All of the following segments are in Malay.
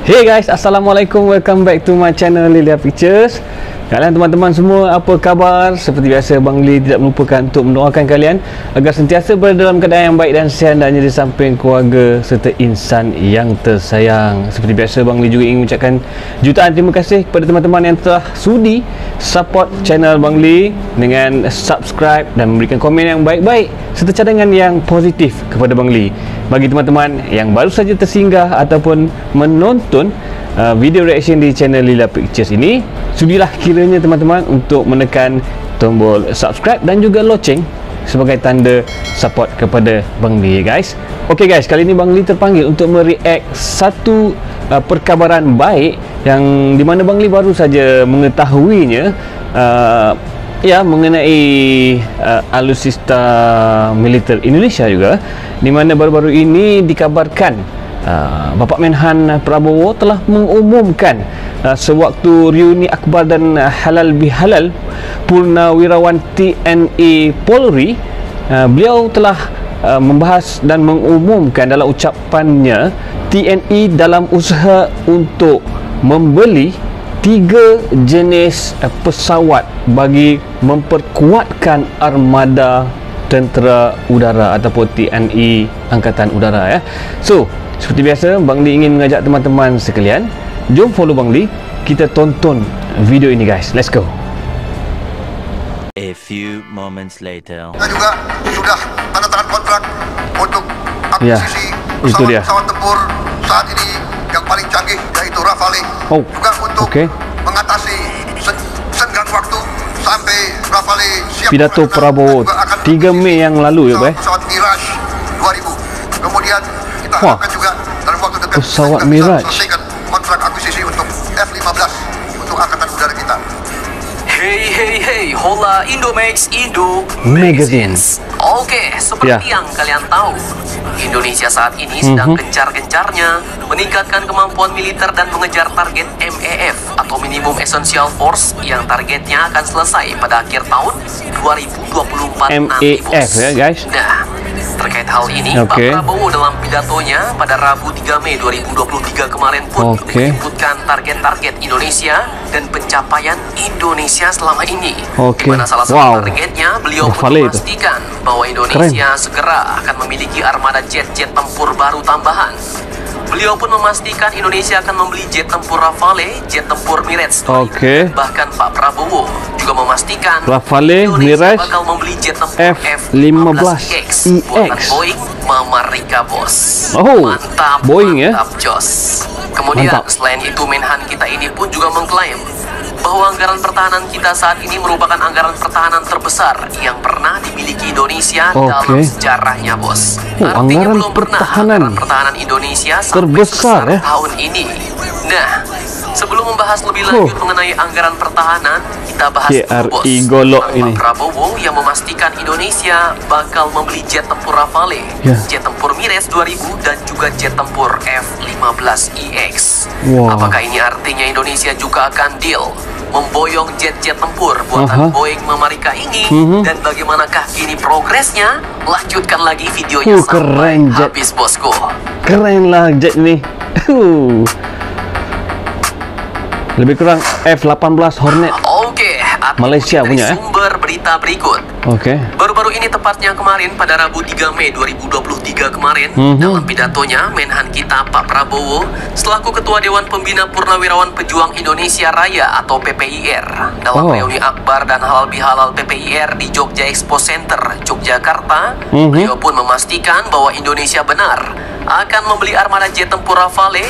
Hey guys, Assalamualaikum. Welcome back to my channel Lilia Pictures. Kalian teman-teman semua, apa khabar? Seperti biasa, Bang Lee tidak melupakan untuk mendoakan kalian agar sentiasa berada dalam keadaan yang baik dan sihat dan di samping keluarga serta insan yang tersayang. Seperti biasa, Bang Lee juga ingin mengucapkan jutaan terima kasih kepada teman-teman yang telah sudi support channel Bang Lee dengan subscribe dan memberikan komen yang baik-baik serta cadangan yang positif kepada Bang Lee. Bagi teman-teman yang baru saja tersinggah ataupun menonton video reaction di channel Lilia Pictures ini, sudilah kiranya teman-teman untuk menekan tombol subscribe dan juga loceng sebagai tanda support kepada Bang Lee, guys. Okey guys, kali ini Bang Lee terpanggil untuk mereact satu perkabaran baik yang di mana Bang Lee baru saja mengetahuinya, mengenai alutsista militer Indonesia juga, di mana baru-baru ini dikabarkan Bapak Menhan Prabowo telah mengumumkan sewaktu reuni akbar dan halal bihalal Purnawirawan TNI Polri, beliau telah membahas dan mengumumkan dalam ucapannya TNI dalam usaha untuk membeli 3 jenis pesawat bagi memperkuatkan armada tentera udara ataupun TNI Angkatan Udara, ya. So, seperti biasa, Bang Lee ingin mengajak teman-teman sekalian, jom follow Bang Lee, kita tonton video ini, guys. Let's go. A few moments later. Kita juga sudah tanda tangan kontrak untuk akuisisi pesawat tempur saat ini yang paling canggih, yaitu Rafale. Juga untuk mengatasi senggang waktu sampai Rafale siap. Pidato Prabowo 3 Mei yang lalu, ya, Bay. Pesawat Mirage 2000. Kemudian kita harapkan juga dalam waktu dekat pesawat kita Mirage bisa selesaikan kontrak akuisisi untuk F-15 untuk angkatan udara kita. Hey, hola Indomax, Indo Magazines. Oke, seperti yang kalian tahu, Indonesia saat ini sedang gencar-gencarnya meningkatkan kemampuan militer dan mengejar target MEF atau Minimum Essential Force yang targetnya akan selesai pada akhir tahun 2024 nanti, MEF, ya guys. Nah, terkait hal ini, Pak Prabowo dalam pidatonya pada Rabu 3 Mei 2023 kemarin pun menyebutkan target-target Indonesia dan pencapaian Indonesia selama ini. Di mana salah satu targetnya, beliau pun memastikan bahwa Indonesia segera akan memiliki armada jet-jet tempur baru tambahan. Beliau pun memastikan Indonesia akan membeli jet tempur Rafale, jet tempur Mirage. Bahkan Pak Prabowo juga memastikan Rafale, Indonesia bakal membeli jet tempur F-15X buatan Boeing Mama Rika, bos. Mantap, Boeing, mantap, jos. Kemudian selain itu, Menhan kita ini pun juga mengklaim bahwa anggaran pertahanan kita saat ini merupakan anggaran pertahanan terbesar yang pernah dimiliki Indonesia dalam sejarahnya, bos. Artinya belum pernah anggaran pertahanan Indonesia terbesar tahun ini. Nah, sebelum membahas lebih lanjut mengenai anggaran pertahanan, kita bahas dulu, bos, Pak Prabowo yang memastikan Indonesia bakal membeli jet tempur Rafale, jet tempur Mirage 2000 dan juga jet tempur F-15EX. Apakah ini artinya Indonesia juga akan deal memboyong jet-jet tempur buatan Boeing Mama Rika ini? Dan bagaimanakah kini progresnya? Lanjutkan lagi videonya sampai habis, bosku. Keren lah jet ini. Lebih kurang F-18 Hornet. Malaysia punya, sumber berita berikut. Baru-baru ini, tepatnya kemarin pada Rabu 3 Mei 2023 kemarin, dalam pidatonya, Menhan kita Pak Prabowo selaku Ketua Dewan Pembina Purnawirawan Pejuang Indonesia Raya atau PPIR dalam reuni akbar dan halal bihalal PPIR di Jogja Expo Center, Yogyakarta, beliau pun memastikan bahwa Indonesia benar akan membeli armada jet tempur Rafale,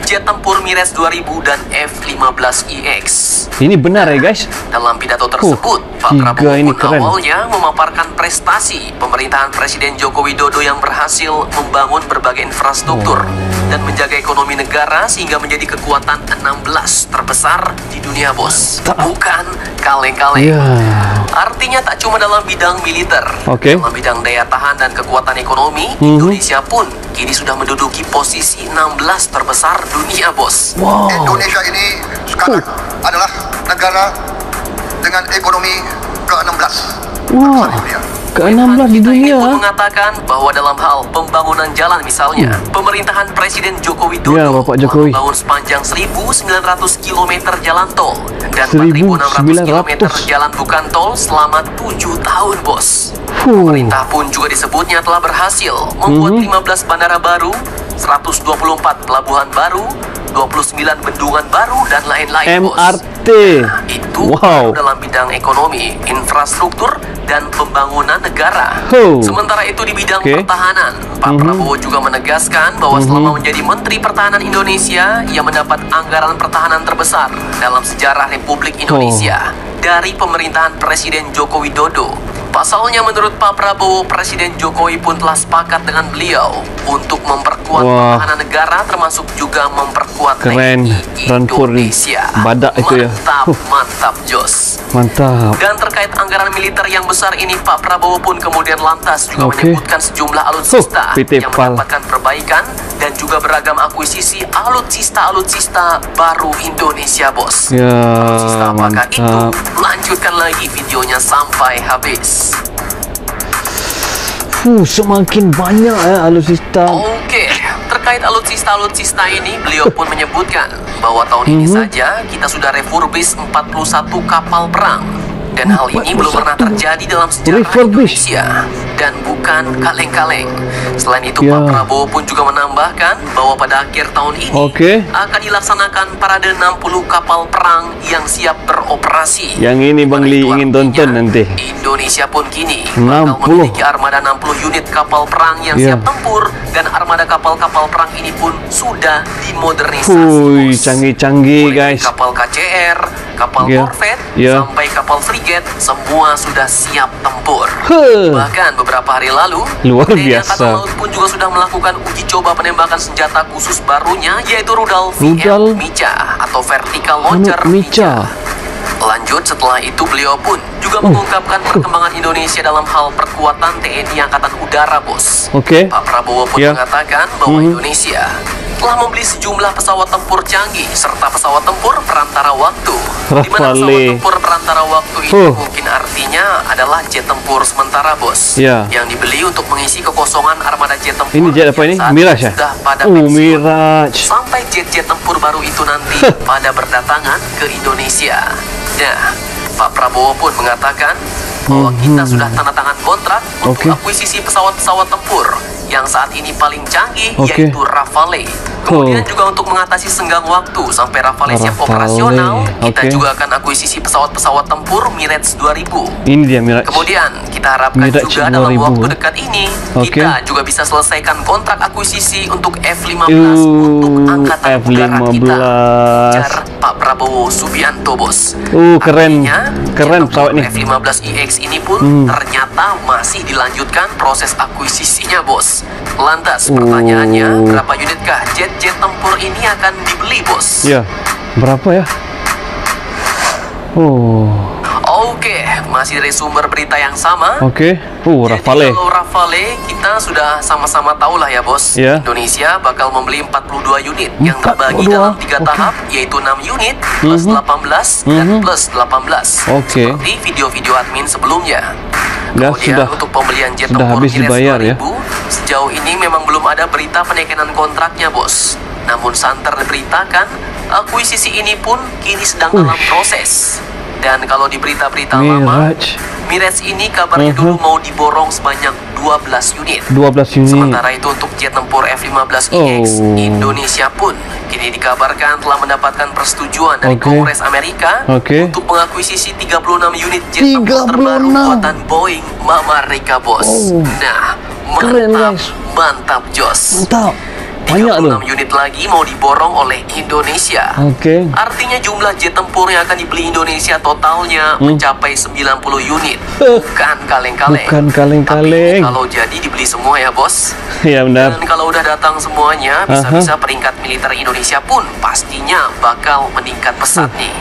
jet tempur Mirage 2000 dan F-15EX. Ini benar, ya guys. Dalam pidato tersebut, Pak Prabowo pun awalnya memaparkan prestasi pemerintahan Presiden Joko Widodo yang berhasil membangun berbagai infrastruktur dan menjaga ekonomi negara sehingga menjadi kekuatan 16 terbesar di dunia, bos. Bukan kaleng-kaleng. Artinya tak cuma dalam bidang militer, dalam bidang daya tahan dan kekuatan ekonomi, Indonesia pun kini sudah menduduki posisi 16 terbesar dunia, bos. Indonesia ini sekarang adalah negara dengan ekonomi ke-16. Wah, ke-16 di dunia. Pun mengatakan bahwa dalam hal pembangunan jalan misalnya, pemerintahan Presiden Joko Widodo ya, Bapak Jokowi membangun sepanjang 1.900 km jalan tol dan 4.600 km jalan bukan tol selama 7 tahun, bos. Pemerintah pun juga disebutnya telah berhasil membuat 15 bandara baru, 124 pelabuhan baru, 29 bendungan baru dan lain-lain, MRT. Nah, itu dalam bidang ekonomi, infrastruktur dan pembangunan negara. Sementara itu di bidang pertahanan, Pak Prabowo juga menegaskan bahwa selama menjadi Menteri Pertahanan Indonesia, ia mendapat anggaran pertahanan terbesar dalam sejarah Republik Indonesia dari pemerintahan Presiden Joko Widodo. Pasalnya menurut Pak Prabowo, Presiden Jokowi pun telah sepakat dengan beliau untuk memperkuat pertahanan negara termasuk juga memperkuat TNI Indonesia. Badak itu ya. Mantap Jos. Mantap. Dan terkait anggaran militer yang besar ini, Pak Prabowo pun kemudian lantas juga menyebutkan sejumlah alutsista yang mendapatkan perbaikan dan juga beragam akuisisi alutsista baru Indonesia, bos. Ya, alutsista apakah itu? Lanjutkan lagi videonya sampai habis. Semakin banyak ya alutsista. Oke, terkait alutsista ini, beliau pun menyebutkan bahwa tahun ini saja kita sudah refurbish 41 kapal perang. Dan hal ini belum pernah terjadi dalam sejarah Indonesia dan bukan kaleng-kaleng. Selain itu, Pak Prabowo pun juga menambahkan bahwa pada akhir tahun ini akan dilaksanakan parade 60 kapal perang yang siap beroperasi. Yang ini Bang Li ingin tonton nanti. Indonesia pun kini bakal memiliki armada 60 unit kapal perang yang siap tempur, dan armada kapal-kapal perang ini pun sudah dimodernisasi. Canggih-canggih guys. Kapal KCR, kapal korvet, sampai kapal frigate, semua sudah siap tempur. Bahkan beberapa hari lalu, TNI Angkatan Laut pun juga sudah melakukan uji coba penembakan senjata khusus barunya, yaitu rudal VM Mica atau Vertical Launcher Mica. Lanjut, setelah itu beliau pun juga mengungkapkan perkembangan Indonesia dalam hal perkuatan TNI Angkatan Udara, bos. Pak Prabowo pun mengatakan bahwa Indonesia telah membeli sejumlah pesawat tempur canggih serta pesawat tempur perantara waktu. Di mana pesawat tempur perantara waktu ini mungkin artinya adalah jet tempur sementara, bos. Yang dibeli untuk mengisi kekosongan armada jet tempur. Ini jet apa ini? Mirage ya? Sudah pada Mirage. Sampai jet-jet tempur baru itu nanti pada berdatangan ke Indonesia. Nah, Pak Prabowo pun mengatakan bahwa kita sudah tanda tangan kontrak untuk akuisisi pesawat-pesawat tempur yang saat ini paling canggih, yaitu Rafale. Kemudian juga untuk mengatasi senggang waktu sampai Rafale siap operasional, kita juga akan akuisisi pesawat-pesawat tempur Mirage 2000. Ini dia Mirage. Kemudian kita harapkan Mirage juga 2000. Dalam waktu dekat ini kita juga bisa selesaikan kontrak akuisisi untuk F-15 untuk angkatan udara kita. Ujar Pak Prabowo Subianto, bos. Keren pesawat ini. F-15IX ini pun ternyata masih dilanjutkan proses akuisisinya, bos. Lantas pertanyaannya, berapa unitkah jet tempur ini akan dibeli, bos? Ya, berapa ya? Oke, masih dari sumber berita yang sama. Rafale. Kalau Rafale kita sudah sama-sama tahu lah ya, bos. Indonesia bakal membeli 42 unit yang terbagi dalam 3 tahap, yaitu 6 unit plus 18 dan plus 18. Seperti video-video admin sebelumnya. Kemudian untuk pembelian jet tempur Mirage 2000, sejauh ini memang belum ada berita penekanan kontraknya, bos. Namun santer diberitakan akuisisi ini pun kini sedang dalam proses. Dan kalau di berita-berita lama, Mirage ini kabarnya dulu mau diborong sebanyak 12 unit. Sementara itu untuk jet tempur F-15IX, Indonesia pun kini dikabarkan telah mendapatkan persetujuan dari Kongres Amerika untuk mengakuisisi 36 unit jet tempur terbaru buatan Boeing Mama Rika, bos. Nah, mantap Jos. 36 unit lagi mau diborong oleh Indonesia. Artinya jumlah jet tempur yang akan dibeli Indonesia totalnya mencapai 90 unit. Bukan kaleng-kaleng. Tapi kalau jadi dibeli semua ya, bos. Iya benar. Dan kalau udah datang semuanya, bisa-bisa peringkat militer Indonesia pun pastinya bakal meningkat pesat nih.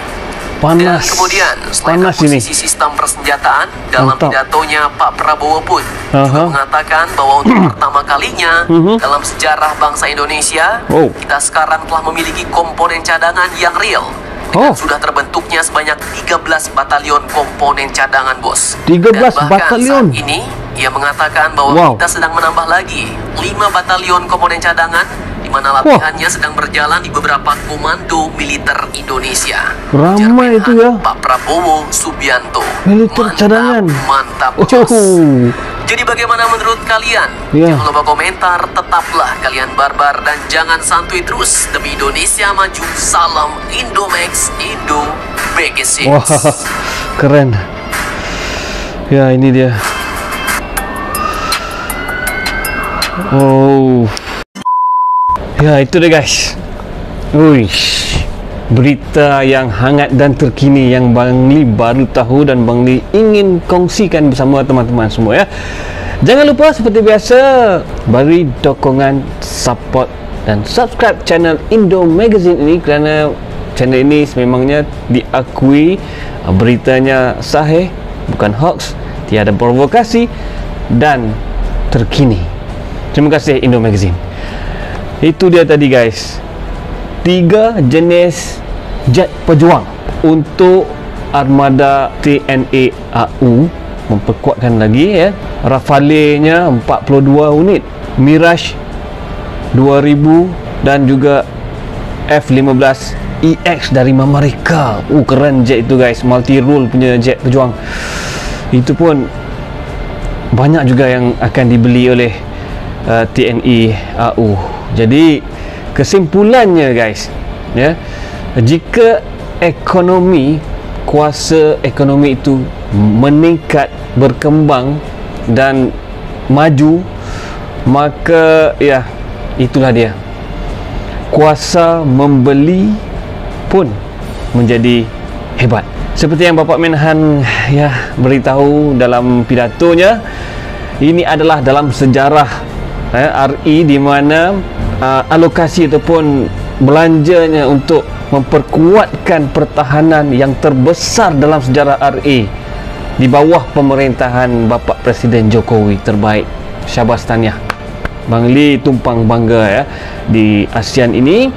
Dan kemudian selain akuisisi sistem persenjataan, dalam pidatonya Pak Prabowo pun juga mengatakan bahwa untuk pertama kalinya dalam sejarah bangsa Indonesia, kita sekarang telah memiliki komponen cadangan yang real dengan sudah terbentuknya sebanyak 13 batalion komponen cadangan, bos. 13 Dan bahkan batalion. saat ini ia mengatakan bahwa kita sedang menambah lagi 5 batalion komponen cadangan, di mana latihannya sedang berjalan di beberapa komando militer Indonesia. Ramai itu ya, Pak Prabowo Subianto. militer cadangan. Mantap. Jadi bagaimana menurut kalian? Jangan lupa komentar, tetaplah kalian barbar dan jangan santuy terus. Demi Indonesia maju, salam Indomax, Indo Magazine. Wah, keren. Ya, ini dia. Oh. Ya, itu dia guys. Uish. Berita yang hangat dan terkini yang Bang Li baru tahu dan Bang Li ingin kongsikan bersama teman-teman semua ya. Jangan lupa seperti biasa beri dukungan, support dan subscribe channel Indo Magazine ini, kerana channel ini sememangnya diakui beritanya sahih, bukan hoax, tiada provokasi dan terkini. Terima kasih Indo Magazine. Itu dia tadi guys, 3 jenis jet pejuang untuk armada TNA AU, memperkuatkan lagi ya. Rafale-nya 42 unit, Mirage 2000 dan juga F-15 EX dari mereka. Keren jet itu guys, multi role punya jet pejuang. Itu pun banyak juga yang akan dibeli oleh TNA AU. Jadi kesimpulannya guys ya, jika ekonomi, kuasa ekonomi itu meningkat, berkembang dan maju, maka ya itulah dia, kuasa membeli pun menjadi hebat. Seperti yang Bapak Menhan ya beritahu dalam pidatonya, ini adalah dalam sejarah RI di mana alokasi ataupun belanjanya untuk memperkuatkan pertahanan yang terbesar dalam sejarah RI di bawah pemerintahan Bapak Presiden Jokowi. Terbaik, syabas tahniah. Bang Li tumpang bangga ya, di ASEAN ini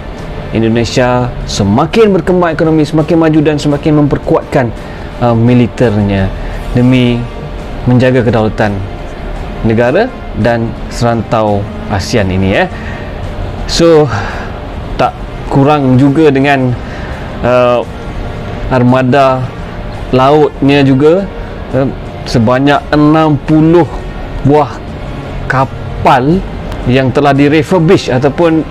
Indonesia semakin berkembang ekonomi, semakin maju dan semakin memperkuatkan militernya demi menjaga kedaulatan negara dan serantau ASEAN ini ya. So tak kurang juga dengan armada lautnya juga, sebanyak 60 buah kapal yang telah direfurbish ataupun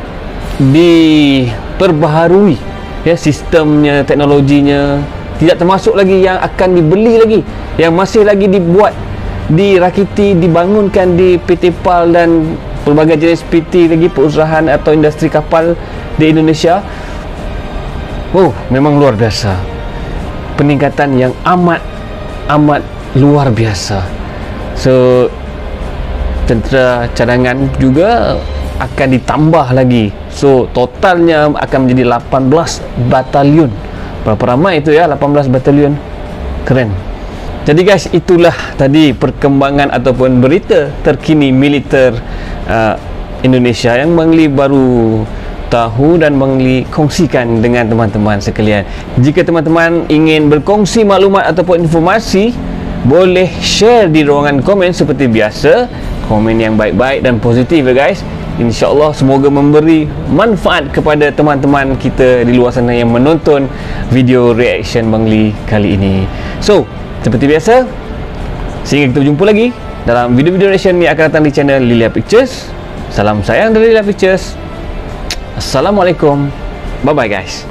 diperbaharui ya, sistemnya, teknologinya. Tidak termasuk lagi yang akan dibeli lagi, yang masih lagi dibuat, dirakiti, dibangunkan di PT PAL dan pelbagai jenis PT lagi, perusahaan atau industri kapal di Indonesia. Memang luar biasa, peningkatan yang amat luar biasa. So tentera cadangan juga akan ditambah lagi, so totalnya akan menjadi 18 batalion. Berapa ramai itu ya, 18 batalion. Keren. Jadi guys, itulah tadi perkembangan ataupun berita terkini militer Indonesia yang Bang Li baru tahu dan Bang Li kongsikan dengan teman-teman sekalian. Jika teman-teman ingin berkongsi maklumat ataupun informasi, boleh share di ruangan komen seperti biasa. Komen yang baik-baik dan positif ya guys. InsyaAllah semoga memberi manfaat kepada teman-teman kita di luar sana yang menonton video reaction Bang Li kali ini. So seperti biasa, sehingga kita berjumpa lagi dalam video-video reaction yang akan datang di channel Lilia Pictures. Salam sayang dari Lilia Pictures. Assalamualaikum. Bye bye guys.